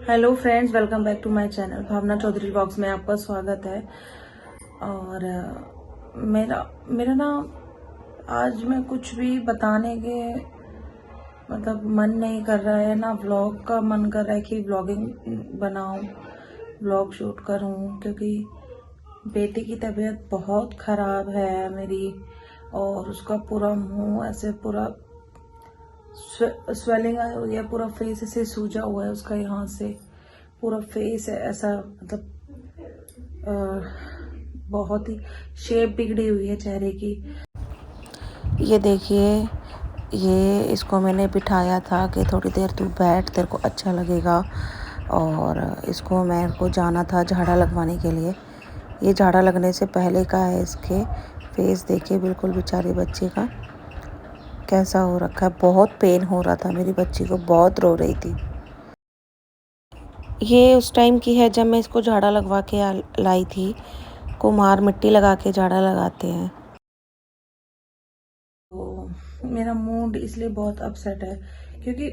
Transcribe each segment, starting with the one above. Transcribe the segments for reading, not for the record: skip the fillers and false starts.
Hello friends, welcome back to my channel Bhavna Chaudhary vlogs में आपका स्वागत है। और मेरा मेरा ना आज मैं कुछ भी बताने के मन नहीं कर रहा है ना। व्लॉग का मन कर रहा है कि व्लॉगिंग बनाऊं, व्लॉग शूट करूं, क्योंकि बेटी की तबीयत बहुत ख़राब है मेरी। और उसका पूरा मुंह ऐसे पूरा स्वेलिंग हो गया, पूरा फेस ऐसे सूजा हुआ है उसका, यहाँ से पूरा फेस है ऐसा बहुत ही शेप बिगड़ी हुई है चेहरे की। ये देखिए, ये इसको मैंने बिठाया था कि थोड़ी देर तू बैठ, तेरे को अच्छा लगेगा। और इसको मेरे को जाना था झाड़ा लगवाने के लिए। ये झाड़ा लगने से पहले का है। इसके फेस देखिए, बिल्कुल बेचारे बच्चे का कैसा हो रखा है। बहुत पेन हो रहा था, मेरी बच्ची को बहुत रो रही थी। ये उस टाइम की है जब मैं इसको झाड़ा लगवा के लाई थी। कुम्हार मिट्टी लगा के झाड़ा लगाते हैं। तो मेरा मूड इसलिए बहुत अपसेट है क्योंकि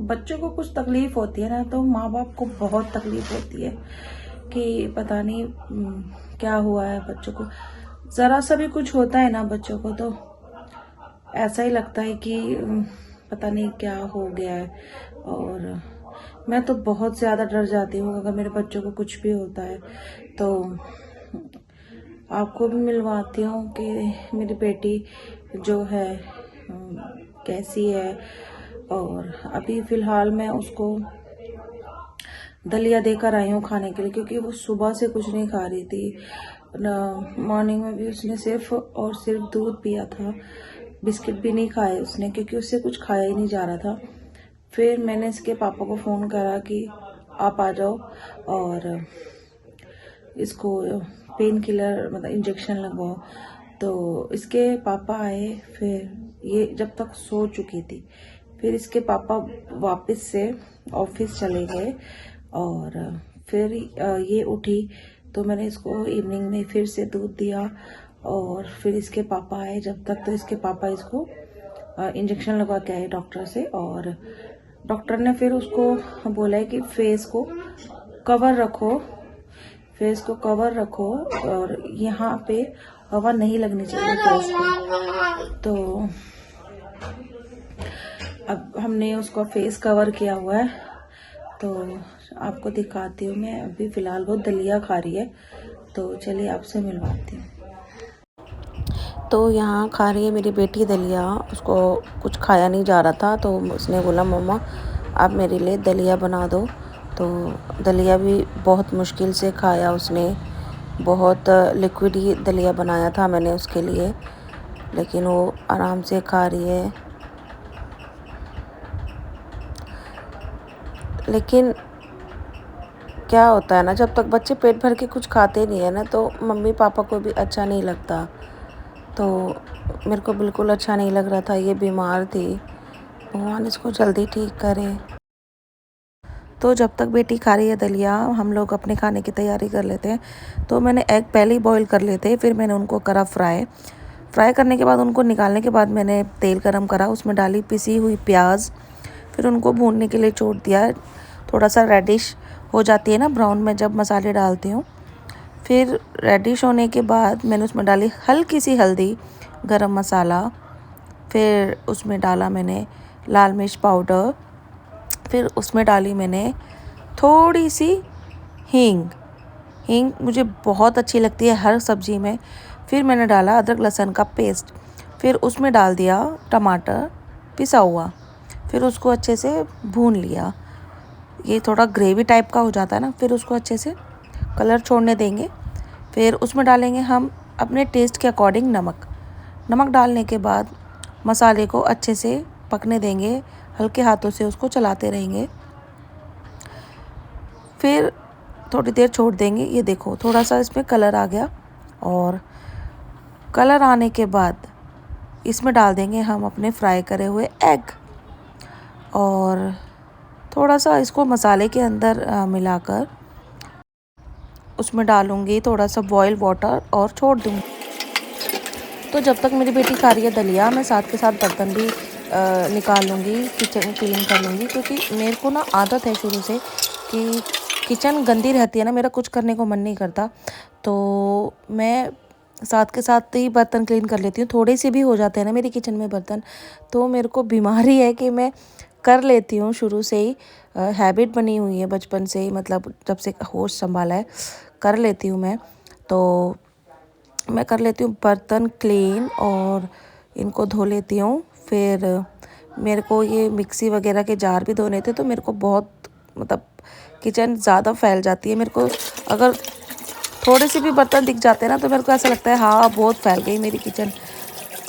बच्चों को कुछ तकलीफ होती है ना, तो माँ बाप को बहुत तकलीफ होती है कि पता नहीं क्या हुआ है बच्चों को। ज़रा सा भी कुछ होता है ना बच्चों को, तो ऐसा ही लगता है कि पता नहीं क्या हो गया है। और मैं तो बहुत ज़्यादा डर जाती हूँ अगर मेरे बच्चों को कुछ भी होता है। तो आपको भी मिलवाती हूँ कि मेरी बेटी जो है कैसी है। और अभी फ़िलहाल मैं उसको दलिया देकर आई हूँ खाने के लिए, क्योंकि वो सुबह से कुछ नहीं खा रही थी। मॉर्निंग में भी उसने सिर्फ और सिर्फ दूध पिया था, बिस्किट भी नहीं खाए उसने, क्योंकि उससे कुछ खाया ही नहीं जा रहा था। फिर मैंने इसके पापा को फ़ोन करा कि आप आ जाओ और इसको पेन किलर इंजेक्शन लगवाओ। तो इसके पापा आए, फिर ये जब तक सो चुकी थी। फिर इसके पापा वापस से ऑफिस चले गए और फिर ये उठी, तो मैंने इसको इवनिंग में फिर से दूध दिया। और फिर इसके पापा आए, जब तक तो इसके पापा इसको इंजेक्शन लगवा के आए डॉक्टर से। और डॉक्टर ने फिर उसको बोला है कि फेस को कवर रखो, फेस को कवर रखो और यहाँ पे हवा नहीं लगनी चाहिए फेस को। तो अब हमने उसका फेस कवर किया हुआ है, तो आपको दिखाती हूँ मैं। अभी फ़िलहाल वो दलिया खा रही है, तो चलिए आपसे मिलवाती हूँ। तो यहाँ खा रही है मेरी बेटी दलिया। उसको कुछ खाया नहीं जा रहा था, तो उसने बोला मम्मा आप मेरे लिए दलिया बना दो। तो दलिया भी बहुत मुश्किल से खाया उसने। बहुत लिक्विड ही दलिया बनाया था मैंने उसके लिए, लेकिन वो आराम से खा रही है। लेकिन क्या होता है ना, जब तक बच्चे पेट भर के कुछ खाते नहीं है ना, तो मम्मी पापा को भी अच्छा नहीं लगता। तो मेरे को बिल्कुल अच्छा नहीं लग रहा था। ये बीमार थी, भगवान इसको जल्दी ठीक करे। तो जब तक बेटी खा रही है दलिया, हम लोग अपने खाने की तैयारी कर लेते हैं। तो मैंने एग पहले ही बॉईल कर लेते, फिर मैंने उनको करा फ्राई करने के बाद उनको निकालने के बाद मैंने तेल गरम करा, उसमें डाली पिसी हुई प्याज, फिर उनको भूनने के लिए छोड़ दिया। थोड़ा सा रेडिश हो जाती है ना ब्राउन में जब मसाले डालती हूँ। फिर रेडिश होने के बाद मैंने उसमें डाली हल्की सी हल्दी, गरम मसाला, फिर उसमें डाला मैंने लाल मिर्च पाउडर, फिर उसमें डाली मैंने थोड़ी सी हींग। हींग मुझे बहुत अच्छी लगती है हर सब्ज़ी में। फिर मैंने डाला अदरक लहसुन का पेस्ट, फिर उसमें डाल दिया टमाटर पिसा हुआ, फिर उसको अच्छे से भून लिया। ये थोड़ा ग्रेवी टाइप का हो जाता है ना, फिर उसको अच्छे से कलर छोड़ने देंगे। फिर उसमें डालेंगे हम अपने टेस्ट के अकॉर्डिंग नमक डालने के बाद मसाले को अच्छे से पकने देंगे, हल्के हाथों से उसको चलाते रहेंगे। फिर थोड़ी देर छोड़ देंगे। ये देखो थोड़ा सा इसमें कलर आ गया, और कलर आने के बाद इसमें डाल देंगे हम अपने फ्राई करे हुए एग, और थोड़ा सा इसको मसाले के अंदर मिलाकर उसमें डालूँगी थोड़ा सा बॉयल वाटर और छोड़ दूँगी। तो जब तक मेरी बेटी खा रही है दलिया, मैं साथ के साथ बर्तन भी निकाल लूँगी, किचन क्लीन कर लूँगी, क्योंकि मेरे को ना आदत है शुरू से कि किचन गंदी रहती है ना, मेरा कुछ करने को मन नहीं करता, तो मैं साथ के साथ ही बर्तन क्लीन कर लेती हूँ। थोड़े से भी हो जाते हैं ना मेरी किचन में बर्तन, तो मेरे को बीमारी है कि मैं कर लेती हूँ शुरू से ही। हैबिट बनी हुई है बचपन से ही, मतलब जब से होश संभाला है कर लेती हूँ मैं। तो मैं कर लेती हूँ बर्तन क्लीन और इनको धो लेती हूँ। फिर मेरे को ये मिक्सी वगैरह के जार भी धोने थे, तो मेरे को बहुत मतलब किचन ज़्यादा फैल जाती है। मेरे को अगर थोड़े से भी बर्तन दिख जाते हैं ना, तो मेरे को ऐसा लगता है हाँ बहुत फैल गई मेरी किचन,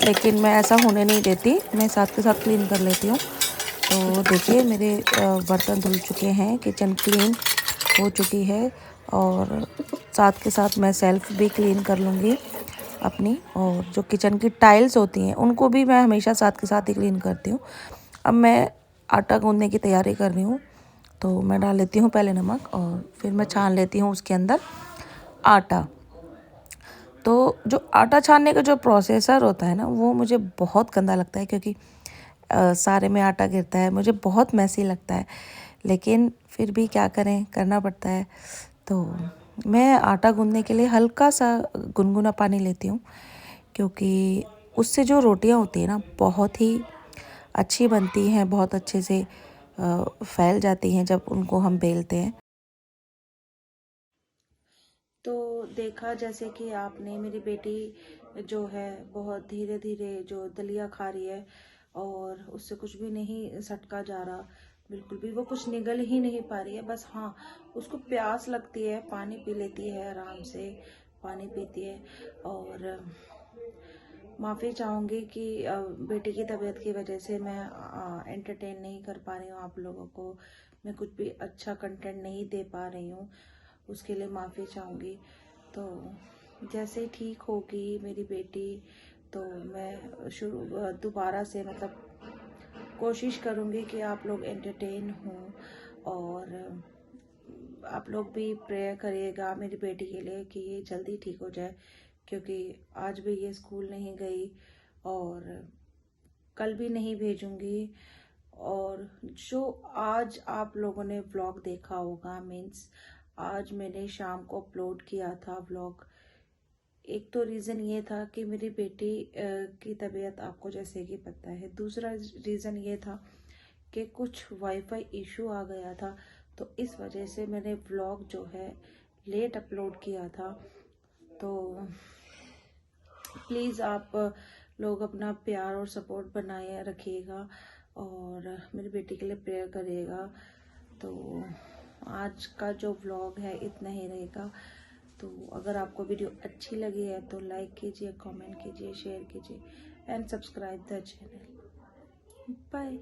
लेकिन मैं ऐसा होने नहीं देती, मैं साथ के साथ क्लीन कर लेती हूँ। तो देखिए मेरे बर्तन धुल चुके हैं, किचन क्लीन हो चुकी है, और साथ के साथ मैं सेल्फ भी क्लीन कर लूँगी अपनी। और जो किचन की टाइल्स होती हैं उनको भी मैं हमेशा साथ के साथ ही क्लीन करती हूँ। अब मैं आटा गूँधने की तैयारी कर रही हूँ, तो मैं डाल लेती हूँ पहले नमक और फिर मैं छान लेती हूँ उसके अंदर आटा। तो जो आटा छानने का जो प्रोसेसर होता है ना, वो मुझे बहुत गंदा लगता है, क्योंकि सारे में आटा गिरता है, मुझे बहुत मैसी लगता है, लेकिन फिर भी क्या करें, करना पड़ता है। तो मैं आटा गूँधने के लिए हल्का सा गुनगुना पानी लेती हूँ, क्योंकि उससे जो रोटियां होती हैं ना बहुत ही अच्छी बनती हैं, बहुत अच्छे से फैल जाती हैं जब उनको हम बेलते हैं। तो देखा जैसे कि आपने, मेरी बेटी जो है बहुत धीरे धीरे जो दलिया खा रही है, और उससे कुछ भी नहीं सटका जा रहा, बिल्कुल भी वो कुछ निगल ही नहीं पा रही है। बस हाँ, उसको प्यास लगती है, पानी पी लेती है, आराम से पानी पीती है। और माफ़ी चाहूँगी कि बेटी की तबीयत की वजह से मैं एंटरटेन नहीं कर पा रही हूँ आप लोगों को, मैं कुछ भी अच्छा कंटेंट नहीं दे पा रही हूँ, उसके लिए माफ़ी चाहूँगी। तो जैसे ठीक होगी मेरी बेटी, तो मैं दोबारा से मतलब कोशिश करूँगी कि आप लोग एंटरटेन हों, और आप लोग भी प्रेयर करिएगा मेरी बेटी के लिए कि ये जल्दी ठीक हो जाए, क्योंकि आज भी ये स्कूल नहीं गई और कल भी नहीं भेजूंगी। और जो आज आप लोगों ने व्लॉग देखा होगा, मीन्स आज मैंने शाम को अपलोड किया था व्लॉग, एक तो रीज़न ये था कि मेरी बेटी की तबीयत आपको जैसे कि पता है। दूसरा रीज़न ये था कि कुछ वाईफाई इशू आ गया था, तो इस वजह से मैंने व्लॉग जो है लेट अपलोड किया था। तो प्लीज़ आप लोग अपना प्यार और सपोर्ट बनाए रखिएगा, और मेरी बेटी के लिए प्रेयर करिएगा। तो आज का जो व्लॉग है इतना ही रहेगा। तो अगर आपको वीडियो अच्छी लगी है तो लाइक कीजिए, कमेंट कीजिए, शेयर कीजिए and subscribe the channel. Bye.